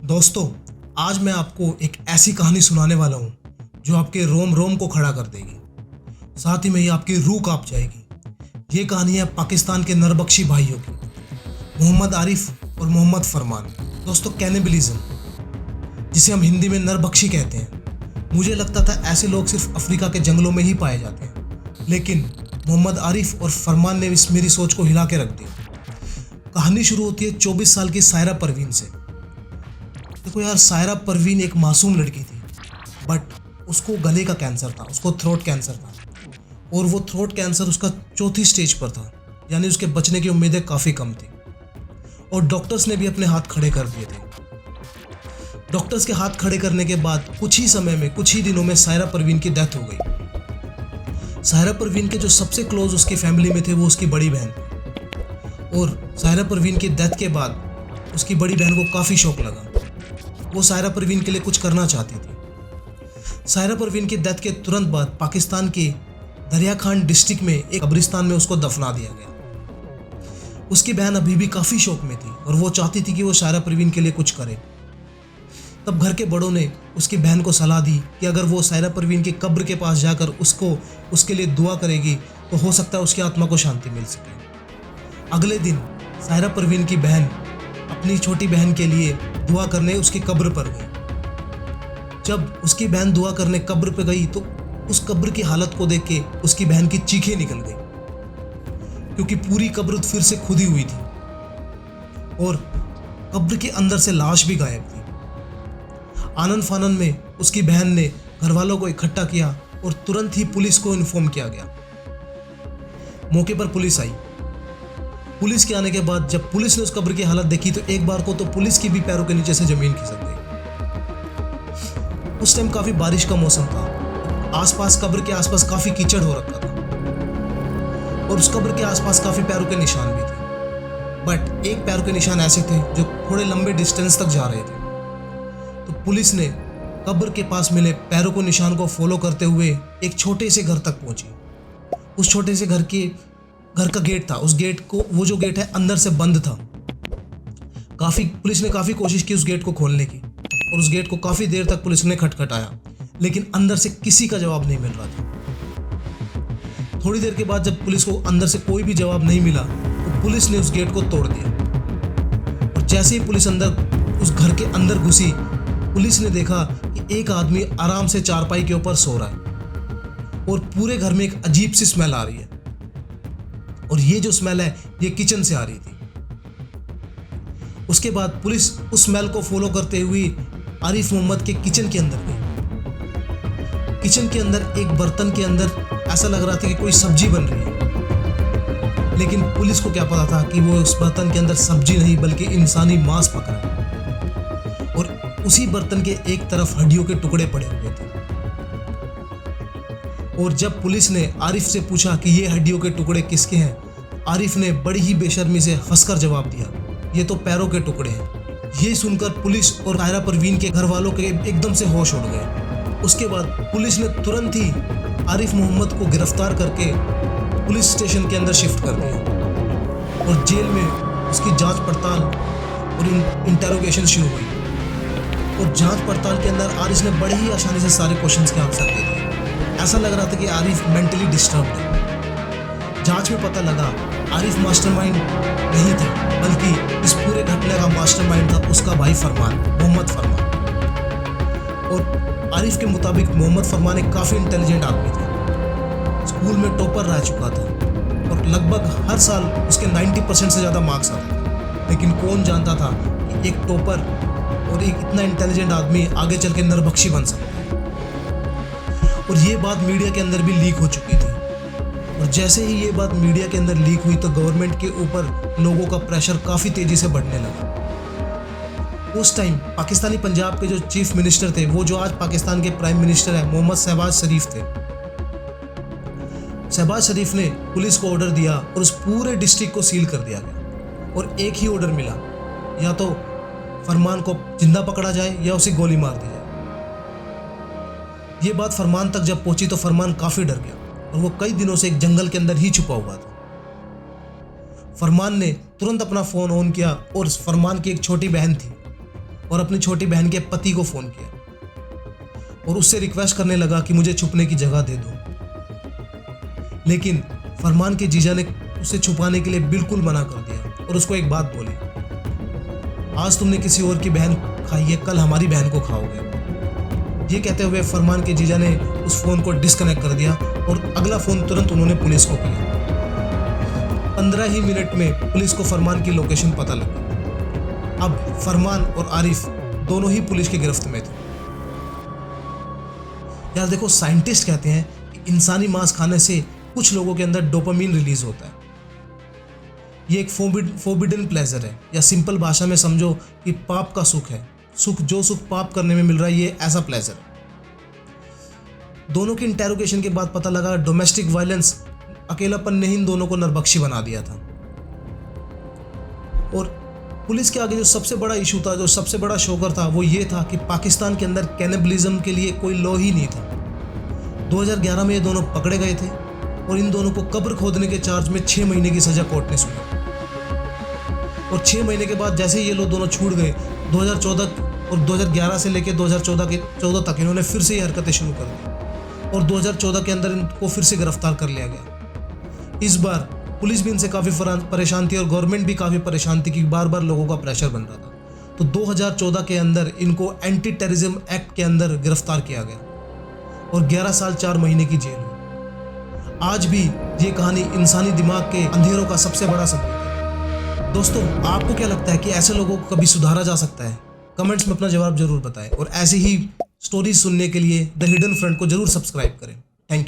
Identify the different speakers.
Speaker 1: दोस्तों, आज मैं आपको एक ऐसी कहानी सुनाने वाला हूँ जो आपके रोम रोम को खड़ा कर देगी, साथ ही में ये आपकी रूह कांप जाएगी। ये कहानी है पाकिस्तान के नरबख्शी भाइयों की, मोहम्मद आरिफ और मोहम्मद फरमान। दोस्तों, कैनिबलिज्म, जिसे हम हिंदी में नरबख्शी कहते हैं, मुझे लगता था ऐसे लोग सिर्फ अफ्रीका के जंगलों में ही पाए जाते हैं, लेकिन मोहम्मद आरिफ और फरमान ने मेरी सोच को हिला के रख दी। कहानी शुरू होती है 24 साल की सायरा परवीन से। देखो यार, सायरा परवीन एक मासूम लड़की थी, बट उसको गले का कैंसर था, उसको थ्रोट कैंसर था, और वो थ्रोट कैंसर उसका चौथी स्टेज पर था, यानी उसके बचने की उम्मीदें काफ़ी कम थी। और डॉक्टर्स ने भी अपने हाथ खड़े कर दिए थे। डॉक्टर्स के हाथ खड़े करने के बाद कुछ ही समय में, कुछ ही दिनों में सायरा परवीन की डेथ हो गई। सायरा परवीन के जो सबसे क्लोज उसकी फैमिली में थे वो उसकी बड़ी बहन थी, और सायरा परवीन की डेथ के बाद उसकी बड़ी बहन को काफ़ी शौक लगा। वो सायरा परवीन के लिए कुछ करना चाहती थी। सायरा परवीन की डेथ के तुरंत बाद पाकिस्तान के दरिया खान डिस्ट्रिक्ट में एक कब्रिस्तान में उसको दफना दिया गया। उसकी बहन अभी भी काफ़ी शौक में थी और वो चाहती थी कि वो सायरा परवीन के लिए कुछ करे। तब घर के बड़ों ने उसकी बहन को सलाह दी कि अगर वो सायरा परवीन की कब्र के पास जाकर उसके लिए दुआ करेगी तो हो सकता है उसकी आत्मा को शांति मिल सके। अगले दिन सायरा परवीन की बहन अपनी छोटी बहन के लिए दुआ करने उसकी कब्र पर गई। जब उसकी बहन दुआ करने कब्र पर गई तो उस कब्र की हालत को देख के उसकी बहन की चीखें निकल गई, क्योंकि पूरी कब्र फिर से खुदी हुई थी और कब्र के अंदर से लाश भी गायब थी। आनन फानन में उसकी बहन ने घर वालों को इकट्ठा किया और तुरंत ही पुलिस को इन्फॉर्म किया गया। मौके पर पुलिस आई। पुलिस के आने के बाद जब पुलिस ने उस कब्र की हालत देखी तो एक बार को तो पुलिस की भी पैरों के नीचे से जमीन खिसक गई। उस टाइम काफी बारिश का मौसम था, आसपास कब्र के आसपास काफी कीचड़ हो रखा था और उस कब्र के आसपास काफी पैरों के निशान भी थे, बट एक पैरों के निशान ऐसे थे जो थोड़े लंबे डिस्टेंस तक जा रहे थे। तो पुलिस ने कब्र के पास मिले पैरों को निशान को फॉलो करते हुए एक छोटे से घर तक पहुंची। उस छोटे से घर का गेट था, उस गेट को, वो जो गेट है अंदर से बंद था। पुलिस ने काफी कोशिश की उस गेट को खोलने की और उस गेट को काफी देर तक पुलिस ने खटखटाया, लेकिन अंदर से किसी का जवाब नहीं मिल रहा था। थोड़ी देर के बाद जब पुलिस को अंदर से कोई भी जवाब नहीं मिला तो पुलिस ने उस गेट को तोड़ दिया। और जैसे ही पुलिस उस घर के अंदर घुसी, पुलिस ने देखा कि एक आदमी आराम से चारपाई के ऊपर सो रहा है और पूरे घर में एक अजीब सी स्मेल आ रही है, और ये जो स्मेल है ये किचन से आ रही थी। उसके बाद पुलिस उस स्मेल को फॉलो करते हुए आरिफ मोहम्मद के किचन के अंदर गई। किचन के अंदर एक बर्तन के अंदर ऐसा लग रहा था कि कोई सब्जी बन रही है, लेकिन पुलिस को क्या पता था कि वो उस बर्तन के अंदर सब्जी नहीं बल्कि इंसानी मांस पक रहा है, और उसी बर्तन के एक तरफ हड्डियों के टुकड़े पड़े हुए थे। और जब पुलिस ने आरिफ से पूछा कि ये हड्डियों के टुकड़े किसके हैं, आरिफ ने बड़ी ही बेशर्मी से हंसकर जवाब दिया, ये तो पैरों के टुकड़े हैं। ये सुनकर पुलिस और सायरा परवीन के घर वालों के एकदम से होश उड़ गए। उसके बाद पुलिस ने तुरंत ही आरिफ मोहम्मद को गिरफ्तार करके पुलिस स्टेशन के अंदर शिफ्ट कर दिया और जेल में उसकी जांच पड़ताल और इंटेरोगेशन शुरू हुई। और जांच पड़ताल के अंदर आरिफ ने बड़ी ही आसानी से सारे क्वेश्चंस के आंसर दे दिए। ऐसा लग रहा था कि आरिफ मेंटली डिस्टर्ब्ड है। जांच में पता लगा आरिफ मास्टरमाइंड नहीं था, बल्कि इस पूरे घटने का मास्टरमाइंड था उसका भाई फरमान, मोहम्मद फरमान। और आरिफ के मुताबिक मोहम्मद फरमान एक काफ़ी इंटेलिजेंट आदमी था, स्कूल में टॉपर रह चुका था और लगभग हर साल उसके 90% से ज़्यादा मार्क्स आते थे। लेकिन कौन जानता था कि एक टॉपर और एक इतना इंटेलिजेंट आदमी आगे चल के नरबख्शी बन सकता है। और ये बात मीडिया के अंदर भी लीक हो चुकी थी, और जैसे ही ये बात मीडिया के अंदर लीक हुई तो गवर्नमेंट के ऊपर लोगों का प्रेशर काफ़ी तेज़ी से बढ़ने लगा। उस टाइम पाकिस्तानी पंजाब के जो चीफ मिनिस्टर थे, वो जो आज पाकिस्तान के प्राइम मिनिस्टर है, मोहम्मद शहबाज शरीफ थे। शहबाज शरीफ ने पुलिस को ऑर्डर दिया और उस पूरे डिस्ट्रिक्ट को सील कर दिया गया, और एक ही ऑर्डर मिला, या तो फरमान को जिंदा पकड़ा जाए या उसे गोली मार दी जाए। ये बात फरमान तक जब पहुंची तो फरमान काफ़ी डर गया और वो कई दिनों से एक जंगल के अंदर ही छुपा हुआ था। फरमान ने तुरंत अपना फ़ोन ऑन किया और फरमान की एक छोटी बहन थी, और अपनी छोटी बहन के पति को फ़ोन किया और उससे रिक्वेस्ट करने लगा कि मुझे छुपने की जगह दे दो। लेकिन फरमान के जीजा ने उसे छुपाने के लिए बिल्कुल मना कर दिया और उसको एक बात बोली, आज तुमने किसी और की बहन खाई है, कल हमारी बहन को खाओगे। ये कहते हुए फरमान के जीजा ने उस फ़ोन को डिस्कनेक्ट कर दिया और अगला फ़ोन तुरंत उन्होंने पुलिस को किया। 15 ही मिनट में पुलिस को फरमान की लोकेशन पता लगा। अब फरमान और आरिफ दोनों ही पुलिस की गिरफ्त में थे। यार देखो, साइंटिस्ट कहते हैं कि इंसानी मांस खाने से कुछ लोगों के अंदर डोपामिन रिलीज होता है। ये एक फोबिडन प्लेजर है, या सिंपल भाषा में समझो कि पाप का सुख है। जो सुख पाप करने में मिल रहा है, ये ऐसा प्लेजर है। दोनों की इंटेरोगेशन के बाद पता लगा डोमेस्टिक वायलेंस, अकेलापन ने इन दोनों को नरबख्शी बना दिया था। और पुलिस के आगे जो सबसे बड़ा इशू था, जो सबसे बड़ा शोकर था, वो ये था कि पाकिस्तान के अंदर कैनिबलिज्म के लिए कोई लॉ ही नहीं था। 2011 में ये दोनों पकड़े गए थे और इन दोनों को कब्र खोदने के चार्ज में 6 महीने की सजा कोर्ट ने सुनाई। और 6 महीने के बाद जैसे ये लोग दोनों छूट गए, 2014 और 2011 से लेकर 2014 तक इन्होंने फिर से ये हरकतें शुरू कर दी और 2014 के अंदर इनको फिर से गिरफ्तार कर लिया गया। इस बार पुलिस भी इनसे काफ़ी परेशान थी और गवर्नमेंट भी काफ़ी परेशान थी कि बार बार लोगों का प्रेशर बन रहा था। तो 2014 के अंदर इनको एंटी टेररिज्म एक्ट के अंदर गिरफ्तार किया गया और 11 साल 4 महीने की जेल हुई। आज भी ये कहानी इंसानी दिमाग के अंधेरों का सबसे बड़ा सबूत है। दोस्तों, आपको क्या लगता है कि ऐसे लोगों को कभी सुधारा जा सकता है? कमेंट्स में अपना जवाब जरूर बताएं और ऐसी ही स्टोरीज सुनने के लिए द हिडन फ्रंट को जरूर सब्सक्राइब करें। Thank you.